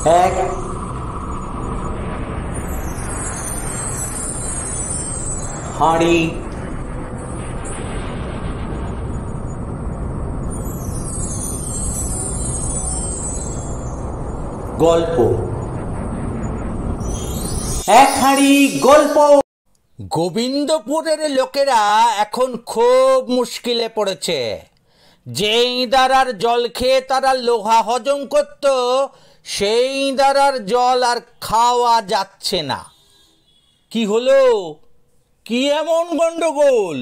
এক হাঁড়ি গল্প। এক হাঁড়ি গল্প। গোবিন্দপুরের লোকেরা এখন খুব মুশকিলে পড়েছে। যে ইঁদারার জল খেয়ে তারা লোহা হজম করত, সেই ইঁদারার জল আর খাওয়া যাচ্ছে না। কি হলো? কি এমন গন্ডগোল?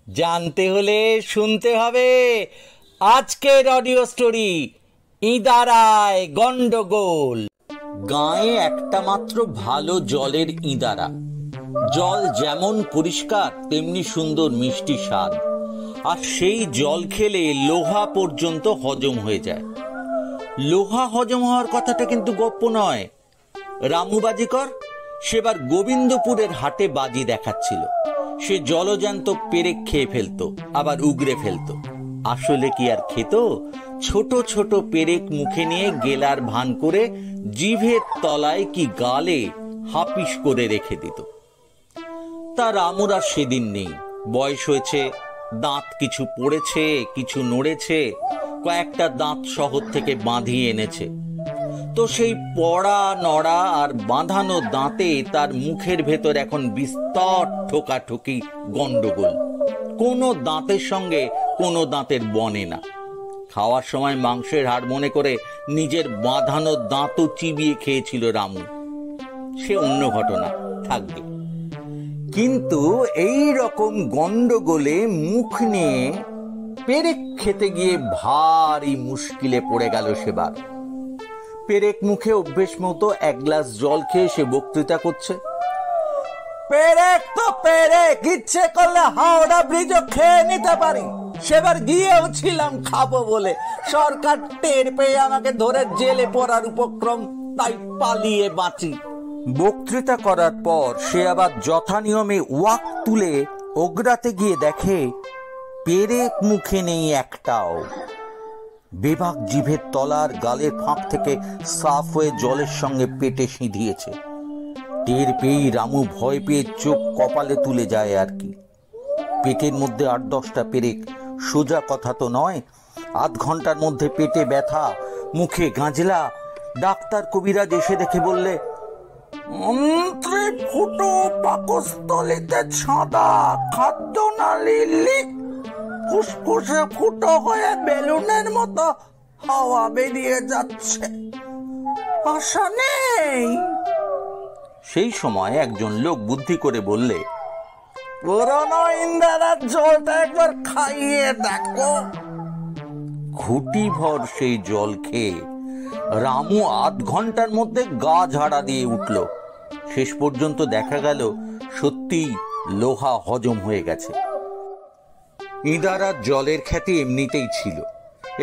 জানতে হলে শুনতে হবে আজকের অডিও স্টোরি ইঁদারায় গন্ডগোল। গাঁয়ে একটা মাত্র ভালো জলের ইঁদারা। জল যেমন পরিষ্কার তেমনি সুন্দর মিষ্টি স্বাদ, আর সেই জল খেলে লোহা পর্যন্ত হজম হয়ে যায়। লোহা হজম হওয়ার কথাটা কিন্তু গপ্প নয়। রামু বাজিকর সেবার গোবিন্দপুরের হাটে বাজি দেখাচ্ছিল। সে জলজান্ত পেরেক খেয়ে ফেলতো, আবার উগরে ফেলতো। আসলে কি আর খেত? ছোট ছোট পেরেক মুখে নিয়ে গেলার ভান করে জিভের তলায় কি গালে হাপিস করে রেখে দিত। তা রামুর আর সেদিন নেই। বয়স হয়েছে, দাঁত কিছু পড়েছে, কিছু নড়েছে, কয়েকটা দাঁত শহর থেকে বাঁধিয়ে এনেছে। তো সেই পড়া নড়া আর বাঁধানো দাঁতে তার মুখের ভেতর এখন বিস্তর ঠোকাঠুকি গন্ডগোল। কোনো দাঁতের সঙ্গে কোনো দাঁতের বনে না। খাওয়ার সময় মাংসের হাড় মনে করে নিজের বাঁধানো দাঁতও চিবিয়ে খেয়েছিল রামু। সে অন্য ঘটনা, থাকবে। কিন্তু এই রকম গন্ডগোলে মুখ নিয়ে পেরেক খেতে গিয়ে ভারী মুশকিলে পড়ে গেল সেবার। পেরেক মুখে অভ্যেস মতো এক গ্লাস জল খেয়ে সে বক্তৃতা করছে। পেরেক তো পেরেক, ইচ্ছে করলে হাওড়া ব্রিজও খেয়ে নিতে পারি। সেবার গিয়েও ছিলাম খাবো বলে, সরকার টের পেয়ে আমাকে ধরে জেলে পড়ার উপক্রম, তাই পালিয়ে বাঁচি। বক্তৃতা করার পর সে আবার যথা নিয়মে ওয়াক তুলে ওগরাতে গিয়ে দেখে পেরেক মুখে নেই একটাও। বেবাক জিভের তলার গালের ফাঁক থেকে সাফ হয়ে জলের সঙ্গে পেটে সিঁধিয়েছে। টের পেয়েই রামু ভয় পেয়ে চোখ কপালে তুলে যায় আর কি। পেটের মধ্যে ৮-১০টা পেরেক সোজা কথা তো নয়। আধ ঘন্টার মধ্যে পেটে ব্যথা, মুখে গাঁজলা। ডাক্তার কবিরাজ এসে দেখে বললে, মন্ত্রী ফুটো, পাকস্থলিতে ছাঁদা, খাদ্যনালী লিক, ফুসফুসে ফুটো হয়ে বেলুনের মতো হাওয়া বেরিয়ে যাচ্ছে, আশা নেই। সেই সময় একজন লোক বুদ্ধি করে বললে, পুরনো ইন্দারার জলটা একবার খাইয়ে দেখো। ঘুটি ভর সেই জল খেয়ে রামু আধ ঘন্টার মধ্যে গা ঝাড়া দিয়ে উঠল। শেষ পর্যন্ত দেখা গেল সত্যি লোহা হজম হয়ে গেছে। ইঁদারার জলের খ্যাতি এমনিতেই ছিল,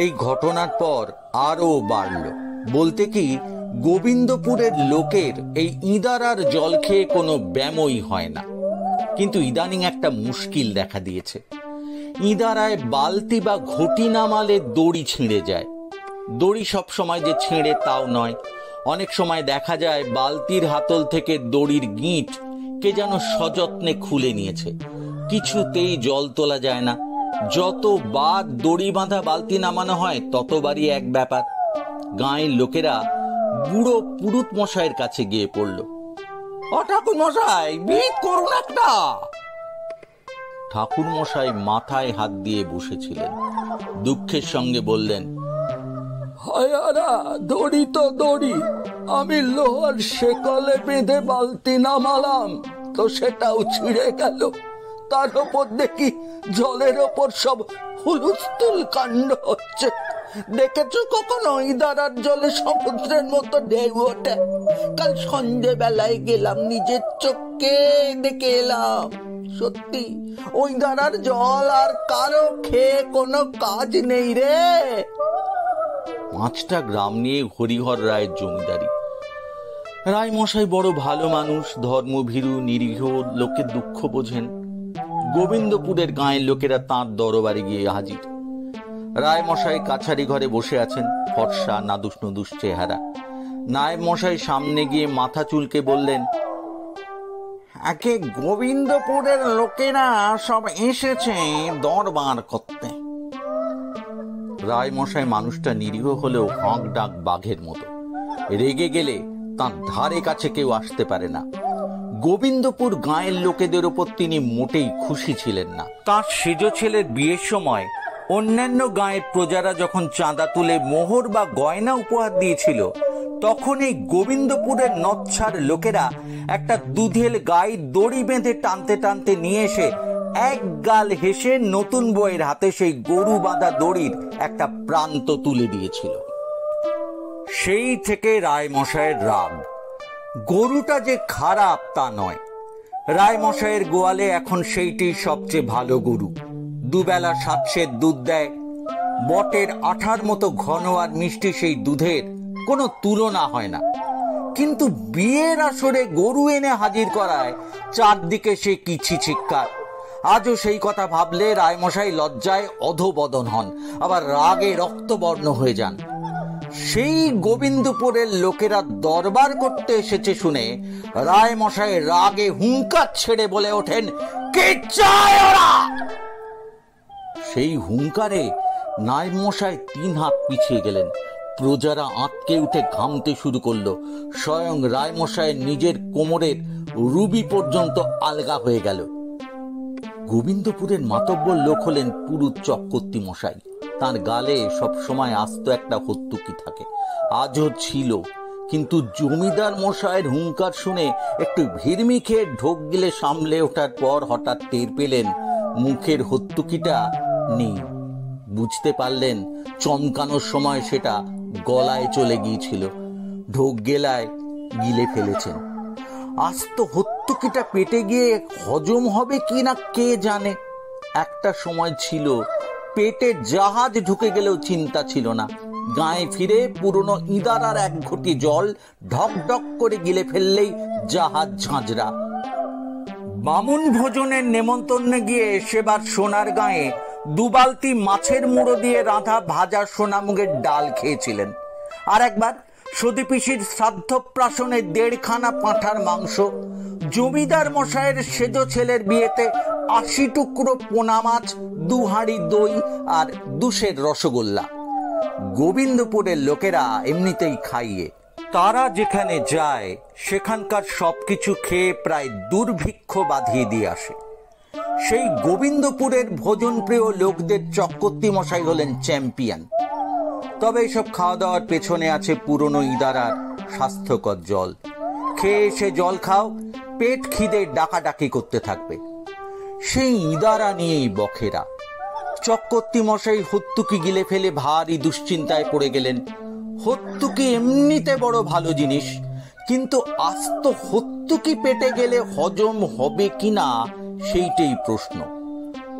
এই ঘটনার পর আরও বাড়ল। বলতে কি, গোবিন্দপুরের লোকের এই ইঁদারার জল খেয়ে কোনো ব্যামোই হয় না। কিন্তু ইদানিং একটা মুশকিল দেখা দিয়েছে। ইঁদারায় বালতি বা ঘটি নামালে দড়ি ছিঁড়ে যায়। দড়ি সব সময় যে ছিঁড়ে তাও নয়। অনেক সময় দেখা যায় বালতির হাতল থেকে দড়ির গিঁট কে যেন সযত্নে খুলে নিয়েছে। কিছুতেই জল তোলা যায় না। যতবার দড়ি বাঁধা বালতি নামানো হয় ততবারই এক ব্যাপার। গাঁয়ের লোকেরা বুড়ো পুরুত মশাইয়ের কাছে গিয়ে পড়ল। ও ঠাকুর মশাই, বিদ করুন একটা। ঠাকুর মশাই মাথায় হাত দিয়ে বসেছিলেন। দুঃখের সঙ্গে বললেন, হায়ারা, দড়ি তো দড়ি, আমি লোহার শেকলে বেঁধে বালতি নামালাম, তো সেটাও ছিঁড়ে গেল। তার ওপর দেখি জলের ওপর সব হুলুস্থুল কাণ্ড হচ্ছে। দেখেছো কখনো ইঁদারার জলে সমুদ্রের মতো ঢেউ ওঠে? কাল সন্ধ্যেবেলায় গেলাম, নিজের চোখে দেখে এলাম। সত্যি ওই ইঁদারার জল আর কারো খেয়ে কোনো কাজ নেই রে। 5টা গ্রাম নিয়ে হরিহর রায়ের জমিদারি। রায় মশাই বড় ভালো মানুষ, ধর্মভীরু, নিরীহ, লোকের দুঃখ বোঝেন। গোবিন্দপুরের গাঁয়ের লোকেরা তাঁর দরবারে গিয়ে হাজির। রায় মশাই কাছারি ঘরে বসে আছেন, ফর্সা নাদুস নুদুস চেহারা। নায়েব মশাই সামনে গিয়ে মাথা চুলকে বললেন, একে গোবিন্দপুরের লোকেরা সব এসেছে দরবার করতে। রায় মশাই মানুষটা নিরীহ হলেও হাঁক ডাক বাঘের মতো। রেগে গেলে তার ধারে কাছে কেউ আসতে পারে না। গোবিন্দপুর গাঁয়ের লোকেদের ওপর তিনি মোটেই খুশি ছিলেন না। তার সেজ ছেলের বিয়ের সময় অন্যান্য গাঁয়ের প্রজারা যখন চাঁদা তুলে মোহর বা গয়না উপহার দিয়েছিল, তখন এই গোবিন্দপুরের নচ্ছার লোকেরা একটা দুধেল গায়ে দড়ি বেঁধে টানতে টানতে নিয়ে এসে এক গাল হেসে নতুন বউয়ের হাতে সেই গরু বাঁধা দড়ির একটা প্রান্ত তুলে দিয়েছিল। সেই থেকে রায় মশাইয়ের রাগ। গরুটা যে খারাপ তা নয়, রায় মশাইয়ের গোয়ালে এখন সেইটি সবচেয়ে ভালো গরু। দুবেলা 7 সের দুধ দেয়। বটের আঠার মতো ঘন আর মিষ্টি সেই দুধের কোনো তুলনা হয় না। কিন্তু বিয়ের আসরে গরু এনে হাজির করায় চারদিকে সে কিছি চিৎকার। আজও সেই কথা ভাবলে রায়মশাই লজ্জায় অধোবদন হন, আবার রাগে রক্তবর্ণ হয়ে যান। সেই গোবিন্দপুরের লোকেরা দরবার করতে এসেছে শুনে রায়মশাই রাগে হুঙ্কার ছেড়ে বলে ওঠেন, কে চায় ওরা? সেই হুঙ্কারে নায়েব মশাই 3 হাত পিছিয়ে গেলেন। প্রজারা আঁতকে উঠে ঘামতে শুরু করলো। স্বয়ং রায়মশাইয়ের নিজের কোমরের রুবি পর্যন্ত আলগা হয়ে গেল। গোবিন্দপুরের মাতব্বর লোক হলেন পুরুত চক্রবর্তী মশাই। তার গালে সব সময় আস্ত একটা হত্যুকি থাকে, আজও ছিল। কিন্তু জমিদার মশাইয়ের হুঙ্কার শুনে একটু ভিড়মি খেয়ে ঢোক গিলে সামলে ওঠার পর হঠাৎ টের পেলেন মুখের হত্যুকিটা নেই। বুঝতে পারলেন চমকানোর সময় সেটা গলায় চলে গিয়েছিল। ঢোক গেলায় গিলে ফেলেছেন। আস্ত হত্যুকিটা পেটে গিয়ে হজম হবে কি না কে জানে। একটা সময় ছিল পেটে জাহাজ ঢুকে গেলেও চিন্তা ছিল না। গায়ে ফিরে পুরনো ইদারার 1 ঘটি জল ঢক ঢক করে গিলে ফেললেই জাহাজ ঝাঁঝরা। বামুন ভোজনের নেমন্তন্নে গিয়ে সেবার সোনার গায়ে 2 বালতি মাছের মুড়ো দিয়ে রাঁধা ভাজা সোনামুগের ডাল খেয়েছিলেন। আর একবার সতীপিসির শ্রাদ্ধপ্রাশনে 1.5 খানা পাঁঠার মাংস, জমিদার মশাইয়ের সেজ ছেলের বিয়েতে 80 টুকরো পোনা মাছ, 2 হাঁড়ি দই আর 2 সের রসগোল্লা। গোবিন্দপুরের লোকেরা এমনিতেই খাইয়ে। তারা যেখানে যায় সেখানকার সবকিছু খেয়ে প্রায় দুর্ভিক্ষ বাঁধিয়ে দিয়ে আসে। সেই গোবিন্দপুরের ভোজনপ্রিয় লোকদের চক্রবর্তী মশাই হলেন চ্যাম্পিয়ন। তবে এইসব খাওয়া দাওয়ার পেছনে আছে পুরনো ইদারার স্বাস্থ্যকর জল। খেয়ে এসে জল খাও, পেট খিদে ডাকাডাকি করতে থাকবে। সেই ইদারা নিয়েই বখেরা। চক্রবর্তী মশাই হত্যুকি গিলে ফেলে ভারী দুশ্চিন্তায় পড়ে গেলেন। হত্যুকি এমনিতে বড় ভালো জিনিস, কিন্তু আস্ত হত্যুকি পেটে গেলে হজম হবে কিনা সেইটাই প্রশ্ন।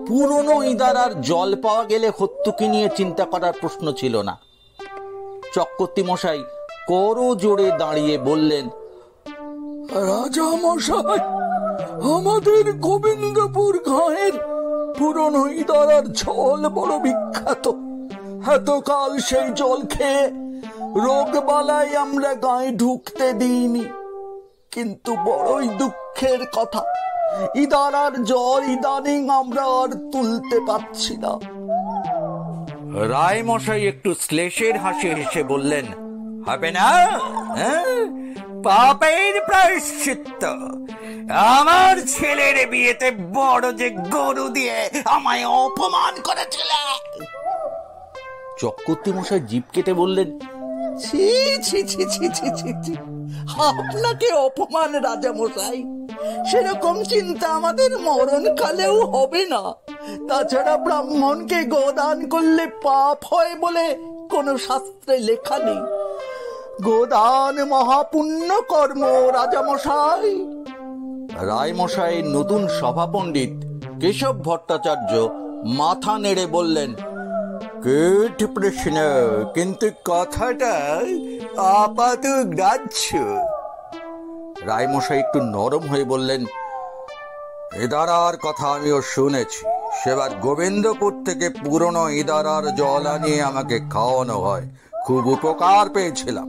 পুরনো ইদারার জল পাওয়া গেলে হত্যুকি নিয়ে চিন্তা করার প্রশ্ন ছিল না। চক্রবর্তী মশাই করো জোরে দাঁড়িয়ে বললেন, রাজা মশাই, আমাদের গোবিন্দপুর গাঁয়ের পুরনো ইদারার জল বড় বিখ্যাত। এতকাল সেই জল খেয়ে রোগ বালাই আমরা গায়ে ঢুকতে দিইনি। কিন্তু বড়ই দুঃখের কথা, ইদারার জল ইদানিং আমরা আর তুলতে পারছি না। রায় মশাই একটু শ্লেষের হাসি হেসে বললেন, হবে না? পাপের প্রায়শ্চিত্ত। আমার ছেলের বিয়েতে বড় যে গরু দিয়ে আমায় অপমান করেছিলে। চক্রবর্তী মশাই জিভ কেটে বললেন, ছি ছি ছি ছি ছি ছি ছি, আপনাকে অপমান রাজা মশাই? সেরকম চিন্তা আমাদের মরণকালেও হবে না। তাছাড়া ব্রাহ্মণকে গোদান করলে পাপ হয় বলে কোনো শাস্ত্রে লেখা নেই। গোদান মহাপুণ্য কর্ম রাজা মশাই। রায় মশাইয়ের নতুন সভাপণ্ডিত কেশব ভট্টাচার্য মাথা নেড়ে বললেন, গুড প্রশ্ন, কিন্তু কথাটা আপাত গ্রাহ্য। রায় মশাই একটু নরম হয়ে বললেন, ইদারার কথা আমিও শুনেছি। সেবার গোবিন্দপুর থেকে পুরনো ইদারার জল আনিয়ে আমাকে খাওয়ানো হয়, খুব উপকার পেয়েছিলাম।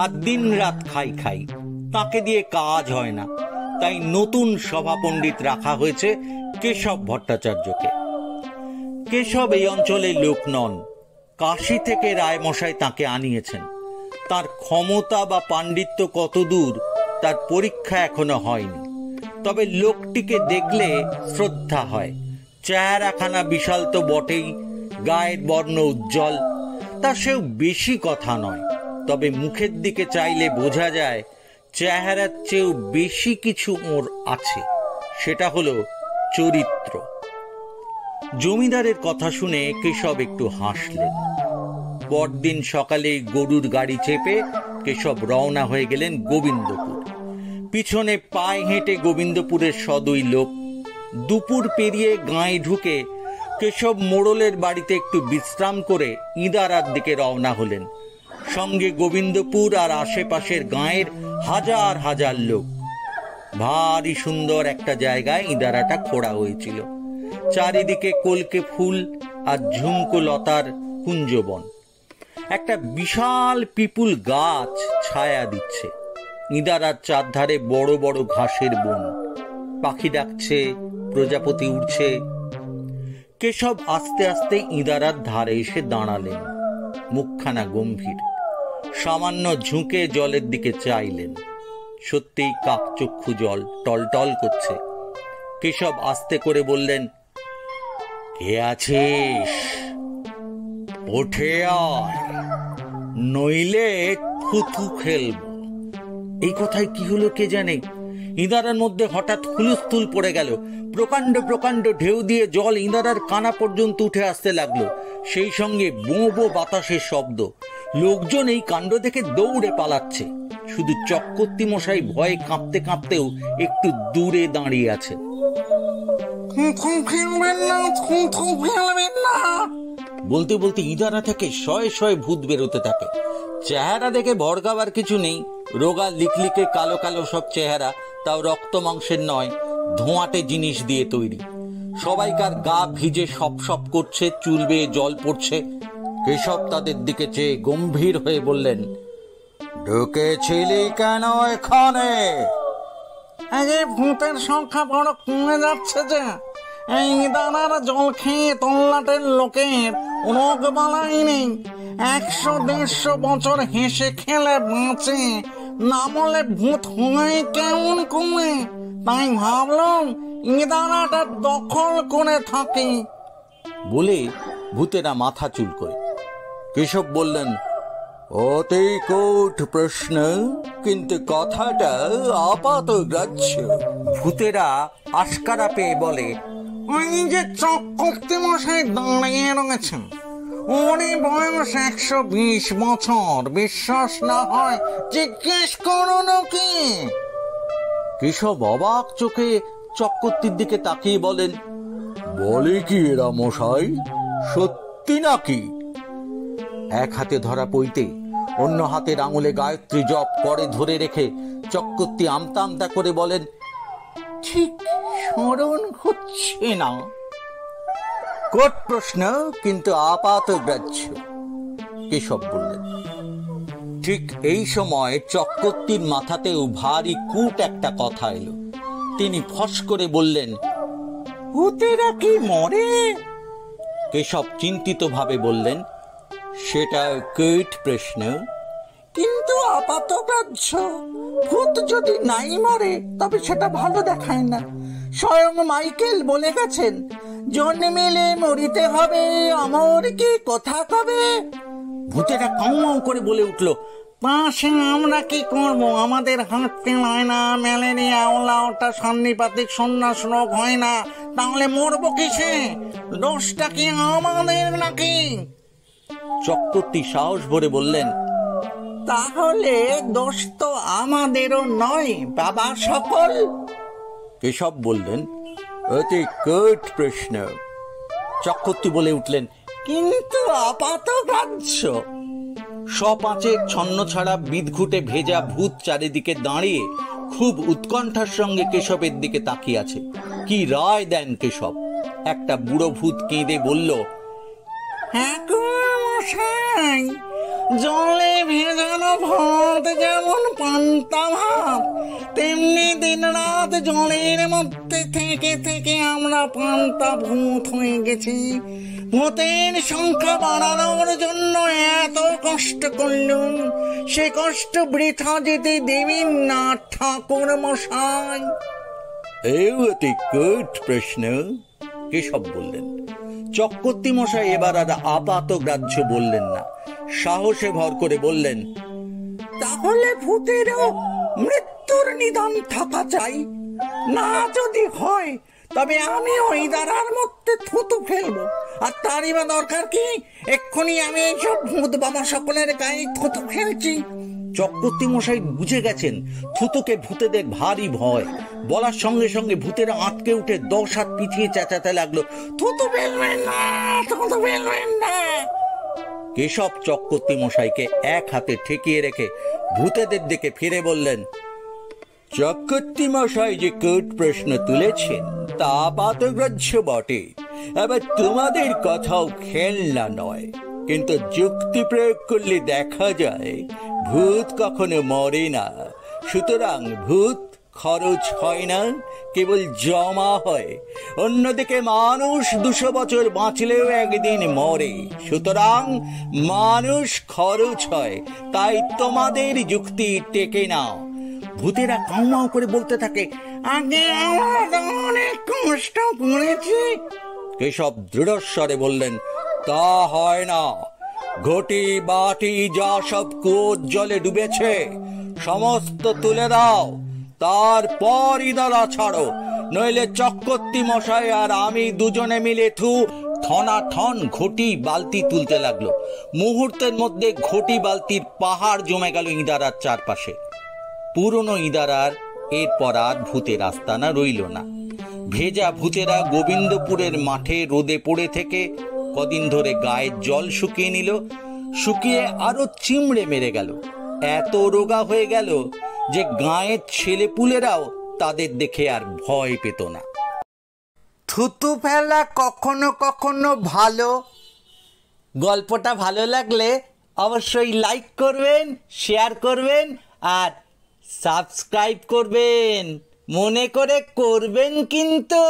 আর দিন রাত খাই খাই, তাকে দিয়ে কাজ হয় না। তাই নতুন সভাপণ্ডিত রাখা হয়েছে কেশব ভট্টাচার্যকে। কেশব এই অঞ্চলের লোক নন, কাশী থেকে রায়মশাই তাকে আনিয়েছেন। তার ক্ষমতা বা পাণ্ডিত্য কতদূর তার পরীক্ষা এখনো হয়নি, তবে লোকটিকে দেখলে শ্রদ্ধা হয়। চেহারাখানা বিশাল তো বটেই, গায়ের বর্ণ উজ্জ্বল, তা সেও বেশি কথা নয়, তবে মুখের দিকে চাইলে বোঝা যায় চেহারার চেয়েও বেশি কিছু ওর আছে, সেটা হলো চরিত্র। জমিদারের কথা শুনে কেশব একটু হাসলেন। পরদিন সকালে গরুর গাড়ি চেপে কেশব রওনা হয়ে গেলেন গোবিন্দপুর। পিছনে পায়ে হেঁটে গোবিন্দপুরের সদুই লোক। দুপুর পেরিয়ে গাঁয়ে ঢুকে কেশব মোড়লের বাড়িতে একটু বিশ্রাম করে ইঁদারার দিকে রওনা হলেন। সঙ্গে গোবিন্দপুর আর আশেপাশের গাঁয়ের হাজার হাজার লোক। ভারী সুন্দর একটা জায়গায় ইঁদারাটা খোঁড়া হয়েছিল। চারিদিকে কলকে ফুল আর ঝুমকো লতার কুঞ্জবন। একটা বিশাল পিপুল গাছ ছায়া দিচ্ছে। ইঁদারার চারধারে বড় বড় ঘাসের বন। পাখি ডাকছে, প্রজাপতি উড়ছে। কেশব আস্তে আস্তে ইঁদারার ধারে এসে দাঁড়ালেন। মুখখানা গম্ভীর। সামান্য ঝুঁকে জলের দিকে চাইলেন। সত্যিই কাকচক্ষু জল টলটল করছে। কেশব আস্তে করে বললেন, কে আছিস? উঠে আয়, নইলে থুথু খেলব। এই কথায় কি হলো কে জানে। ইঁদারার মধ্যে হঠাৎ হুলস্থুল পড়ে গেল। প্রকাণ্ড প্রকাণ্ড ঢেউ দিয়ে জল ইঁদারার কানা পর্যন্ত উঠে আসতে লাগলো। সেই সঙ্গে বোঁ বোঁ বাতাসের শব্দ। লোকজন এই কাণ্ড দেখে দৌড়ে পালাচ্ছে। শুধু চক্রবর্তী মশাই ভয়ে কাঁপতে কাঁপতেও একটু দূরে দাঁড়িয়ে আছে। বলতে বলতে ইঁদারা থেকে শয়ে শয়ে ভূত বেরোতে থাকে। চেহারা দেখে ভড়কাবার কিছু নেই। রোগা লিকলিকে কালো কালো সব চেহারা, তাও রক্ত মাংসের নয়, ধোঁয়াটে জিনিস দিয়ে তৈরি। সবাইকার গা ভিজে সপ সপ করছে, চুল বেয়ে জল পড়ছে। কেশব তাদের দিকে চেয়ে গম্ভীর হয়ে বললেন, ঢুকেছিলি কেন এখানে? আরে ভূতের সংখ্যা বড় কমে যাচ্ছে যে। এই ইঁদারার জল খেয়ে তল্লাটের লোকের রোগ বালাই নেই। 100-150 বছর হেসে খেলে বাঁচে, না বলে ভূত হয় কেমন কমে। তাই ভাবলাম ইঁদারাটা দখল করে থাকি। বলে ভূতেরা মাথা চুল করে। কেশব বললেন, অতি কূট প্রশ্ন, কিন্তু কথাটা আপাত গ্রাহ্য। ভূতেরা আশকারা পেয়ে বলে, ওই যে চক্রবর্তী মশাই দাঁড়িয়ে রয়েছেন, ওরই বয়স 120 বছর। বিশ্বাস না হয় জিজ্ঞেস করো নাকি। কেশব অবাক চোখে চক্রবর্তীর দিকে তাকিয়ে বলেন, বলে কি এরা মশাই, সত্যি নাকি? এক হাতে ধরা পইতে অন্য হাতের আঙুলে গায়ত্রী জপ করে ধরে রেখে চক্রবর্তী আমতা আমতা করে বলেন, ঠিক স্মরণ হচ্ছে না। কোট প্রশ্ন, কিন্তু আপাত গ্রাহ্য, কেশব বললেন। ঠিক এই সময় চক্রবর্তীর মাথাতেও ভারী কূট একটা কথা এলো। তিনি ফস করে বললেন, ভূতেরা কি মরে? কেশব চিন্তিত ভাবে বললেন, সেটা কূট প্রশ্ন, কিন্তু আপাতগ্রাহ্য। ভূত যদি নাই মরে তবে সেটা ভালো দেখায় না। স্বয়ং মাইকেল বলে গেছেন, জন্মেলে মরিতে হবে, অমর কি কথা কবে। ভূতেরা কাউ মাউ করে বলে উঠল, পাশে আমরা কি করবো? আমাদের হাঁটতে হয় না, ম্যালেরিয়া ওলা ওটা সান্নিপাতিক সন্ন্যাস রোগ হয় না, তাহলে মরবো কিসে? দোষটা কি আমাদের নাকি? চক্রবর্তী সাহস ভরে বললেন, তাহলে দোষ তো আমাদেরও নয় বাবা সকল। কেশব বললেন, অতি কূট প্রশ্ন। চক্রবর্তী বলে উঠলেন, কিন্তু আপাতগ্রাহ্য। সপাঁচে ছন্ন ছাড়া বিদঘুটে ভেজা ভূত চারিদিকে দাঁড়িয়ে খুব উৎকণ্ঠার সঙ্গে কেশবের দিকে তাকিয়ে আছে। কি রায় দেন কেশব? একটা বুড়ো ভূত কেঁদে বলল, হ্যাঁ গো মশাই, জলে ভেজানো ভাত যেমন পান্তা ভাত, তেমনি দিন রাত জলের মধ্যে থেকে থেকে আমরা পান্তা ভূত হয়ে গেছি। ভূতের সংখ্যা বাড়ানোর জন্য এত কষ্ট করলুম, সে কষ্ট বৃথা যেতে দেবেন না ঠাকুর মশাই। এই অতি গুড প্রশ্ন, কেশব বললেন। চক্রবর্তী মশাই এবার আর আপাত গ্রাহ্য বললেন না, সাহসে ভর করে বললেন, তাহলে ভূতেরও মৃত্যুর নিদান থাকা চাই। না যদি হয় তবে আমি ওই দ্বারার মধ্যে থুতু ফেলবো। আর তারই বা দরকার কি? এক্ষুনি আমি এইসব ভূত বাবা সকলের গায়ে থুতু ফেলছি। চক্রবর্তী মশাই বুঝে গেছেন থুতুকে ভূতেদের ভারী ভয়। বলার সঙ্গে সঙ্গে ভূতেরা আটকে উঠে 10 হাত পিছিয়ে চেঁচাতে লাগলো, থুতু ফেলবেন না, থুতু ফেলবেন না। কেশব চক্রবর্তী মশাইকে এক হাতে ঠেকিয়ে রেখে ভূতেদের দিকে ফিরে বললেন, চক্রবর্তী মশাই যে কূট প্রশ্ন তুলেছেন তা আপাতগ্রাহ্য বটে। এবার তোমাদের কথাও খেলনা নয়, কিন্তু যুক্তি প্রয়োগ করলে দেখা যায় ভূত কখনো মরে না। সুতরাং ভূত খরচ হয় না, কেবল জমা হয়। অন্যদিকে মানুষ 200 বছর বাঁচলেও একদিন মরে, সুতরাং মানুষ খরচ হয়। তাই তোমাদের যুক্তি টেকে না। ভূতেরা কাউমাউ করে বলতে থাকে, আগে আমরা অনেক কষ্ট করেছি। কেশব দৃঢ়স্বরে বললেন, তা হয় না। ঘটি বাটি যা সব কুয়োর জলে ডুবেছে সমস্ত তুলে দাও, তারপর ইদারা ছাড়ো, নইলে চক্রবর্তী মশাই আর আমি দুজনে মিলে থনাথন ঘটি বালতি তুলতে লাগলো। মুহূর্তের মধ্যে ঘটি বালতির পাহাড় জমে গেল ইদারার চারপাশে। পুরনো ইদারার এরপর আর ভূতের আস্তানা রইল না। ভেজা ভূতেরা গোবিন্দপুরের মাঠে রোদে পড়ে থেকে কদিন ধরে গায়ের জল শুকিয়ে নিল, শুকিয়ে আরো চিমড়ে মেরে গেল। এত রোগা হয়ে গেল যে গায়ের ছেলেপুলেরাও তাদের দেখে আর ভয় পেত না। থুতু ফেলা কখনো কখনো ভালো। গল্পটা ভালো লাগলে অবশ্যই লাইক করবেন, শেয়ার করবেন আর সাবস্ক্রাইব করবেন। মনে করে করবেন কিন্তু।